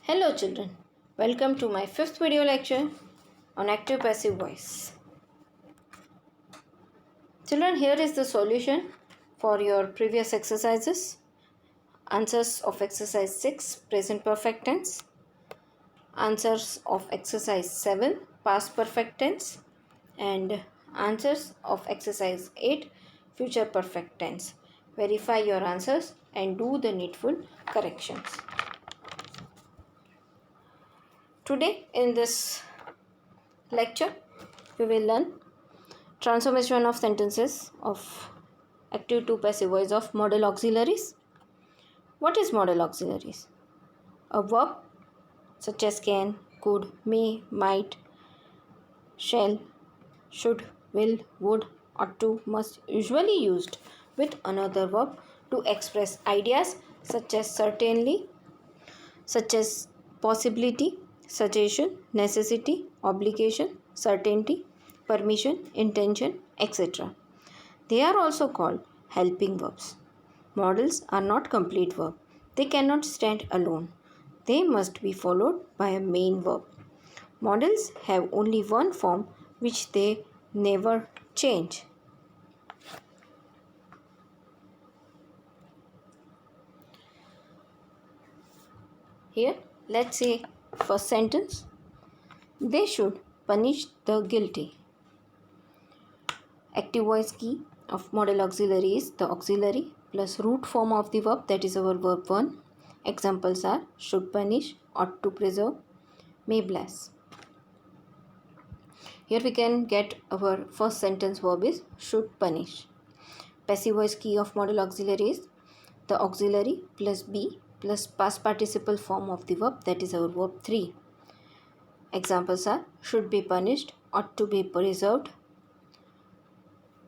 Hello children, welcome to my fifth video lecture on active passive voice. Children, here is the solution for your previous exercises. Answers of exercise 6, present perfect tense. Answers of exercise 7, past perfect tense. And answers of exercise 8, future perfect tense. Verify your answers and do the needful corrections. Today in this lecture, we will learn transformation of sentences of active to passive voice of modal auxiliaries. What is modal auxiliaries? A verb such as can, could, may, might, shall, should, will, would, ought to, must, usually used with another verb to express ideas such as certainly, such as possibility, suggestion, necessity, obligation, certainty, permission, intention, etc. They are also called helping verbs. Modals are not complete verbs. They cannot stand alone. They must be followed by a main verb. Modals have only one form which they never change. Here, let's say first sentence. They should punish the guilty. Active voice key of modal auxiliary is the auxiliary plus root form of the verb, that is our verb 1. Examples are should punish, ought to preserve, may bless. Here we can get our first sentence verb is should punish. Passive voice key of modal auxiliary is the auxiliary plus be plus past participle form of the verb, that is our verb 3. Examples are should be punished, ought to be preserved,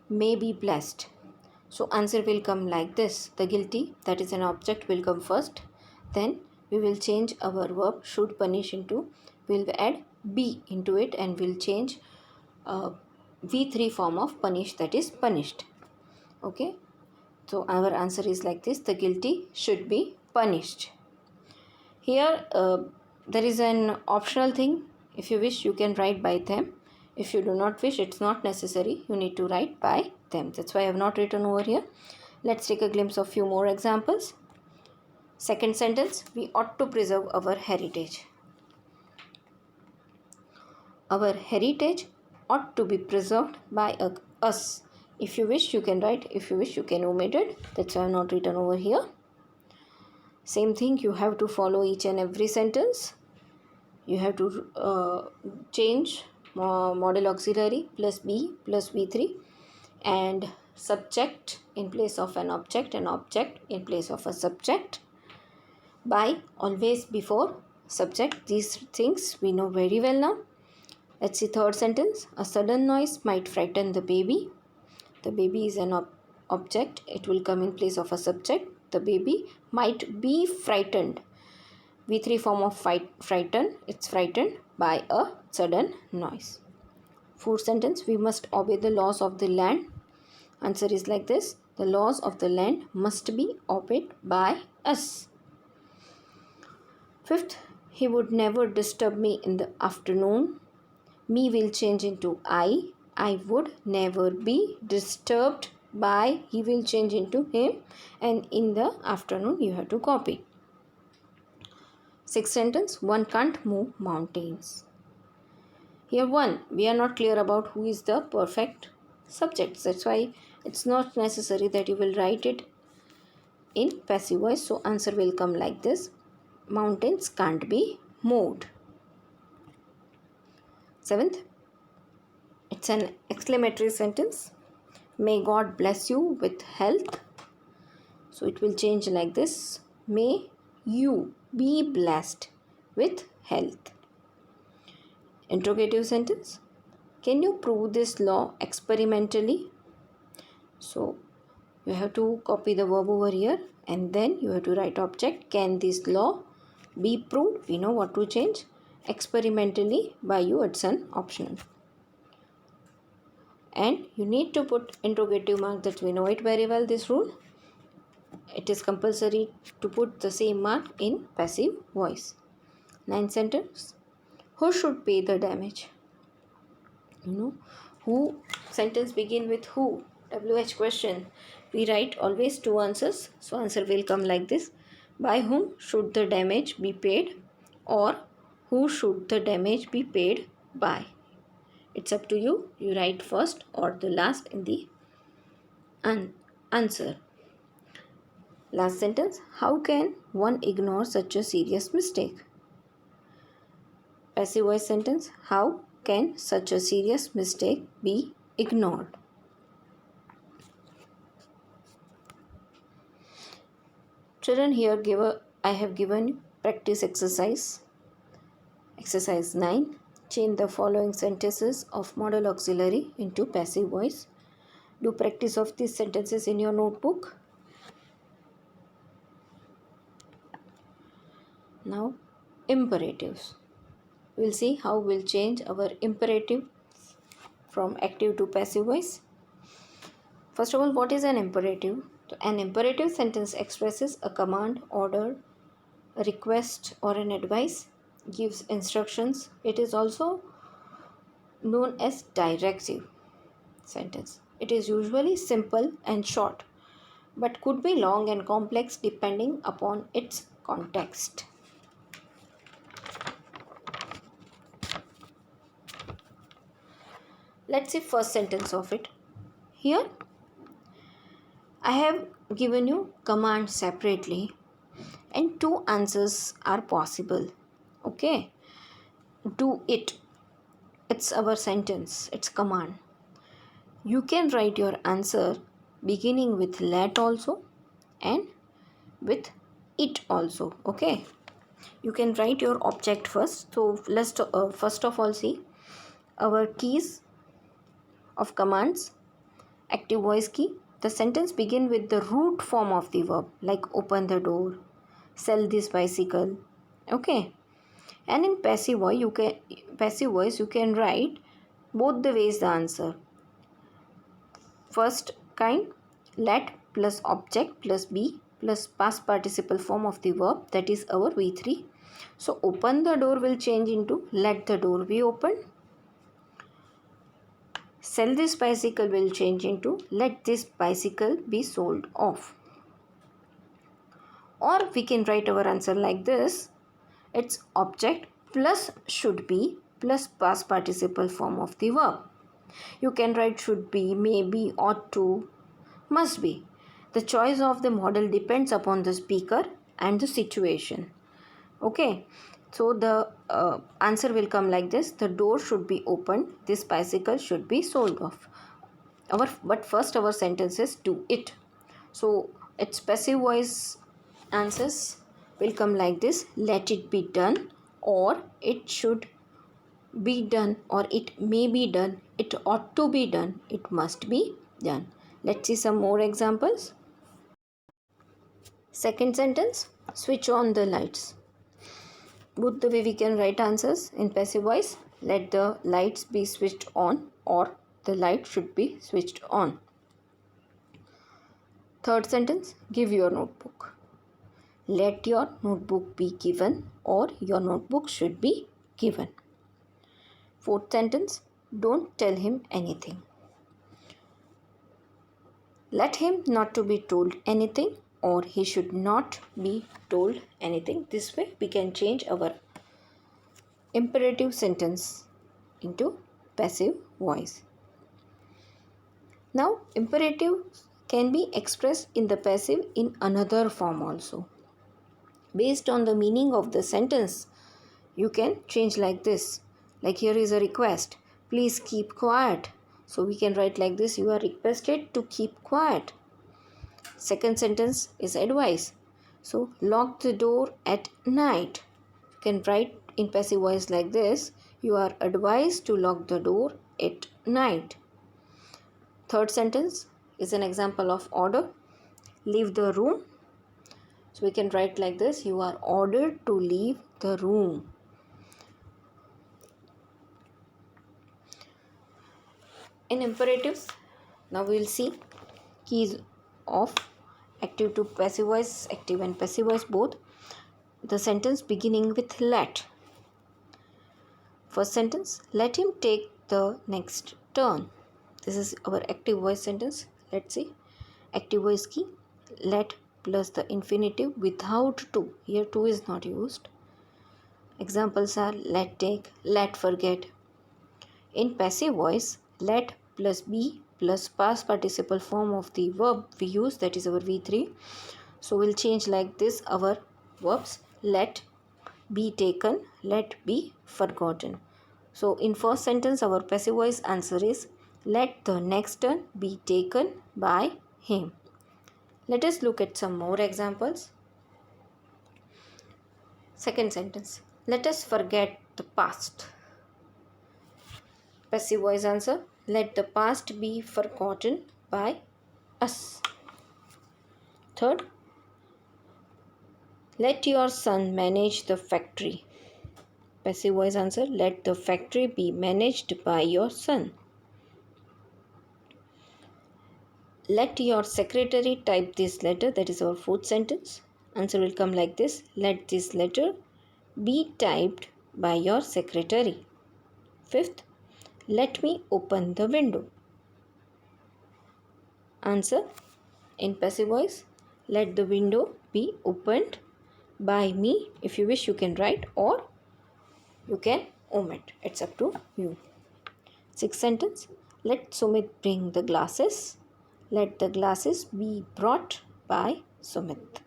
may be blessed. So answer will come like this. The guilty, that is an object, will come first. Then we will change our verb should punish into, we will add be into it and we'll change V3 form of punish, that is punished. Okay. So our answer is like this. The guilty should be punished. Here there is an optional thing. If you wish, you can write by them. If you do not wish, it's not necessary. You need to write by them. That's why I have not written over here. Let's take a glimpse of few more examples. Second sentence, we ought to preserve our heritage. Our heritage ought to be preserved by us. If you wish, you can write. If you wish, you can omit it. That's why I have not written over here. Same thing, you have to follow each and every sentence. You have to change modal auxiliary plus be plus V3 and subject in place of an object and object in place of a subject. By always before subject. These things we know very well now. Let's see third sentence. A sudden noise might frighten the baby. The baby is an object. It will come in place of a subject. The baby might be frightened. V3 form of frighten. It's frightened by a sudden noise. Fourth sentence. We must obey the laws of the land. Answer is like this. The laws of the land must be obeyed by us. Fifth. He would never disturb me in the afternoon. Me will change into I. I would never be disturbed by. He will change into him. And in the afternoon you have to copy. Sixth sentence, one can't move mountains. Here one, we are not clear about who is the perfect subject. That's why it's not necessary that you will write it in passive voice. So answer will come like this. Mountains can't be moved. Seventh, it's an exclamatory sentence. May God bless you with health. So it will change like this. May you be blessed with health. Interrogative sentence. Can you prove this law experimentally? So you have to copy the verb over here and then you have to write object. Can this law be proved? We know what to change. Experimentally by you, it's an optional. And you need to put interrogative mark, that we know it very well, this rule. It is compulsory to put the same mark in passive voice. Ninth sentence. Who should pay the damage? Who sentence begin with who? WH question. We write always two answers. So answer will come like this. By whom should the damage be paid? Or who should the damage be paid by? It's up to you. You write first or the last in the answer. Last sentence. How can one ignore such a serious mistake? Passive voice sentence. How can such a serious mistake be ignored? Children, here I have given practice exercise. Exercise 9. Change the following sentences of modal auxiliary into passive voice. Do practice of these sentences in your notebook. Now, imperatives. We'll see how we'll change our imperative from active to passive voice. First of all, what is an imperative? An imperative sentence expresses a command, order, a request, or an advice, gives instructions. It is also known as directive sentence. It is usually simple and short, but could be long and complex depending upon its context. Let's see first sentence of it. Here I have given you command separately and two answers are possible. Okay, do it. It's our sentence, it's command. You can write your answer beginning with let also and with it also. Okay, you can write your object first. So let's first of all see our keys of commands. Active voice key. The sentence begin with the root form of the verb, like open the door, sell this bicycle. Okay, and in passive voice you can write both the ways the answer. First kind, let plus object plus be plus past participle form of the verb, that is our V3. So open the door will change into let the door be opened. Sell this bicycle will change into let this bicycle be sold off. Or we can write our answer like this. It's object plus should be plus past participle form of the verb. You can write should be, may be, ought to, must be. The choice of the model depends upon the speaker and the situation. Okay. So the answer will come like this. The door should be opened. This bicycle should be sold off. But first our sentence is do it. So its passive voice answers will come like this. Let it be done, or it should be done, or it may be done, it ought to be done, it must be done. Let's see some more examples. Second sentence. Switch on the lights. Both the way we can write answers in passive voice. Let the lights be switched on, or the light should be switched on. Third sentence. Give your notebook. Let your notebook be given, or your notebook should be given. Fourth sentence. Don't tell him anything. Let him not to be told anything, or he should not be told anything. This way we can change our imperative sentence into passive voice. Now imperative can be expressed in the passive in another form also. Based on the meaning of the sentence, you can change like this. Like here is a request. Please keep quiet. So we can write like this. You are requested to keep quiet. Second sentence is advice. So lock the door at night. You can write in passive voice like this. You are advised to lock the door at night. Third sentence is an example of order. Leave the room. So we can write like this. You are ordered to leave the room. In imperatives, now we will see keys of active to passive voice, active and passive voice both. The sentence beginning with let. First sentence, let him take the next turn. This is our active voice sentence. Let's see. Active voice key, let plus the infinitive without to. Here to is not used. Examples are let take, let forget. In passive voice, let plus be plus past participle form of the verb we use, that is our V3. So we'll change like this our verbs. Let be taken, let be forgotten. So in first sentence our passive voice answer is let the next turn be taken by him. Let us look at some more examples. Second sentence, let us forget the past. Passive voice answer, let the past be forgotten by us. Third, let your son manage the factory. Passive voice answer, let the factory be managed by your son. Let your secretary type this letter, that is our fourth sentence. Answer will come like this, let this letter be typed by your secretary. Fifth, let me open the window. Answer in passive voice, let the window be opened by me. If you wish you can write or you can omit, it's up to you. Sixth sentence, let Sumit bring the glasses. Let the glasses be brought by Sumit.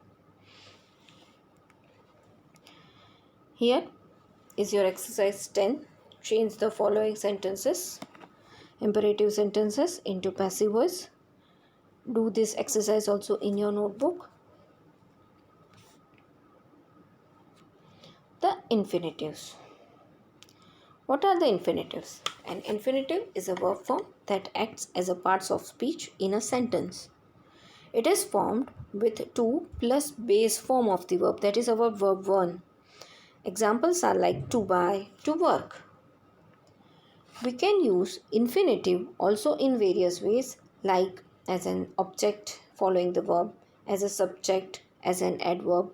Here is your exercise 10. Change the following sentences, imperative sentences, into passive voice. Do this exercise also in your notebook. The infinitives. What are the infinitives? An infinitive is a verb form that acts as a part of speech in a sentence. It is formed with to plus base form of the verb, that is our verb 1. Examples are like to buy, to work. We can use infinitive also in various ways, like as an object following the verb, as a subject, as an adverb,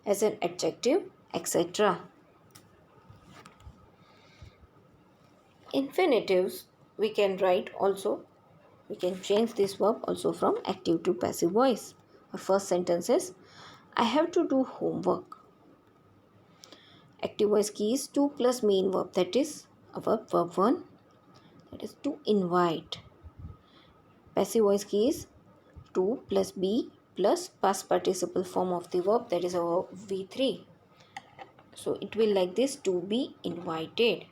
as an adjective, etc. Infinitives we can write also. We can change this verb also from active to passive voice. Our first sentence is, I have to do homework. Active voice key is to plus main verb, that is our verb 1, that is to invite. Passive voice key is to plus be plus past participle form of the verb, that is our V3. So it will like this, to be invited.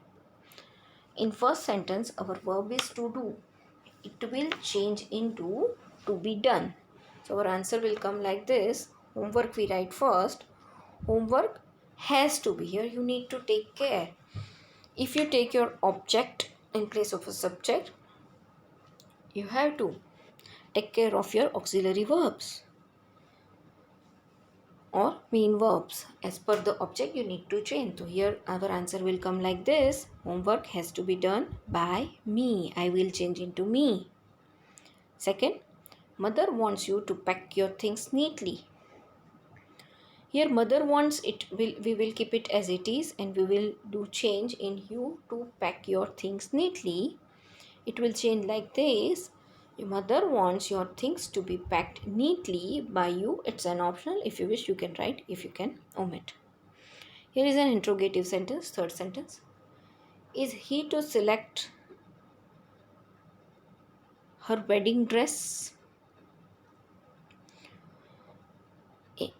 In first sentence our verb is to do. It will change into to be done. So our answer will come like this. Homework we write first. Homework has to be. Here you need to take care. If you take your object in place of a subject, you have to take care of your auxiliary verbs or main verbs. As per the object you need to change. So here our answer will come like this. Homework has to be done by me. I will change into me. Second, mother wants you to pack your things neatly. Here mother wants it, we will keep it as it is and we will do change in you to pack your things neatly. It will change like this. Your mother wants your things to be packed neatly by you. It's an optional. If you wish you can write, if you can omit. Here is an interrogative sentence, third sentence. Is he to select her wedding dress?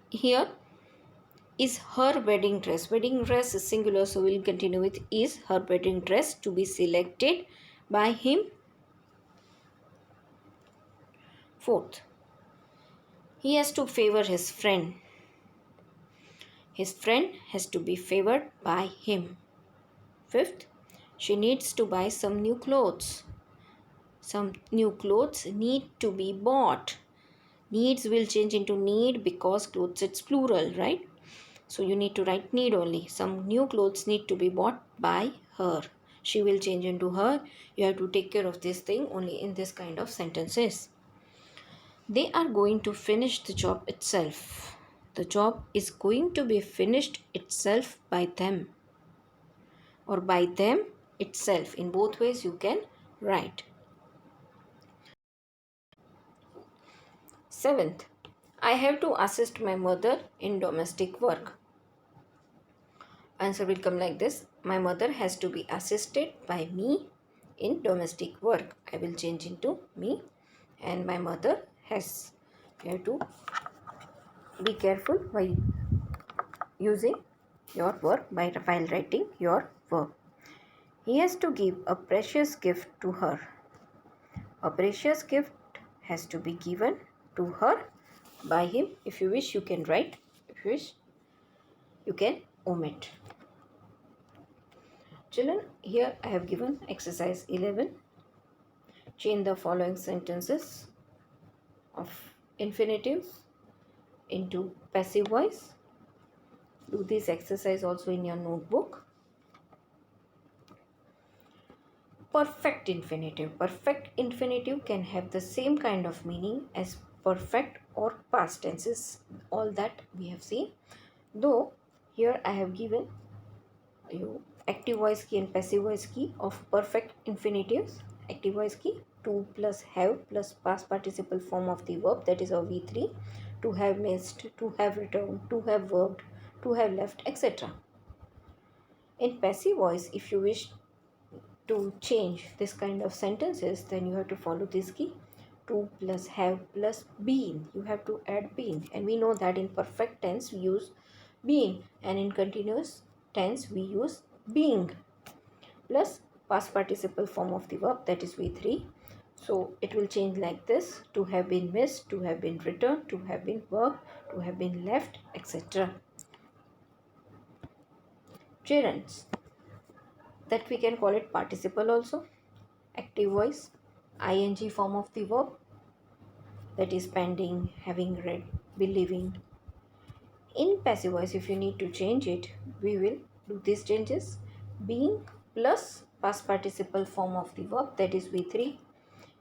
Here is her wedding dress. Wedding dress is singular, so we'll continue with is her wedding dress to be selected by him. Fourth, he has to favor his friend. His friend has to be favored by him. Fifth, she needs to buy some new clothes. Some new clothes need to be bought. Needs will change into need because clothes it's plural, right? So you need to write need only. Some new clothes need to be bought by her. She will change into her. You have to take care of this thing only in this kind of sentences. They are going to finish the job itself. The job is going to be finished itself by them. or by them itself. In both ways you can write. 7th, I have to assist my mother in domestic work. Answer will come like this. My mother has to be assisted by me in domestic work. I will change into me, and my mother has. You have to be careful by using your work while writing your verb. He has to give a precious gift to her. A precious gift has to be given to her by him. If you wish, you can write. If you wish, you can omit. Children, here I have given exercise 11. Change the following sentences of infinitives into passive voice. Do this exercise also in your notebook. Perfect infinitive. Perfect infinitive can have the same kind of meaning as perfect or past tenses. All that we have seen. Though here I have given you active voice key and passive voice key of perfect infinitives. Active voice key to plus have plus past participle form of the verb, that is a V3. To have missed, to have returned, to have worked, to have left, etc. In passive voice, if you wish to change this kind of sentences, then you have to follow this key. To plus have plus been. You have to add been, and we know that in perfect tense we use been, and in continuous tense we use being, plus past participle form of the verb, that is V3. So it will change like this: to have been missed, to have been returned, to have been worked, to have been left, etc. Gerunds, that we can call it participle also. Active voice, ing form of the verb, that is pending, having read, believing. In passive voice, if you need to change it, we will do these changes. Being plus past participle form of the verb, that is V3.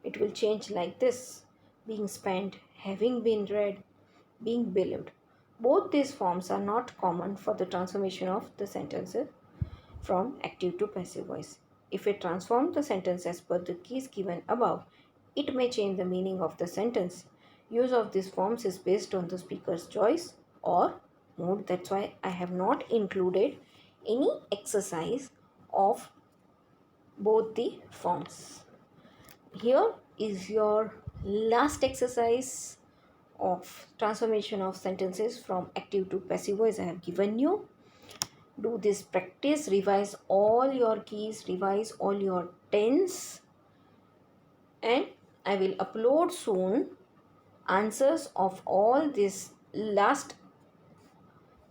It will change like this: being spent, having been read, being believed. Both these forms are not common for the transformation of the sentences from active to passive voice. If we transform the sentence as per the keys given above, it may change the meaning of the sentence. Use of these forms is based on the speaker's choice or mood. That's why I have not included any exercise of both the forms. Here is your last exercise of transformation of sentences from active to passive voice I have given you. Do this practice, revise all your keys, revise all your tense, and I will upload soon answers of all this last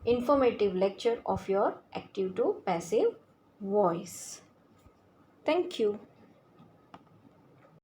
informative lecture of your active to passive voice. Thank you.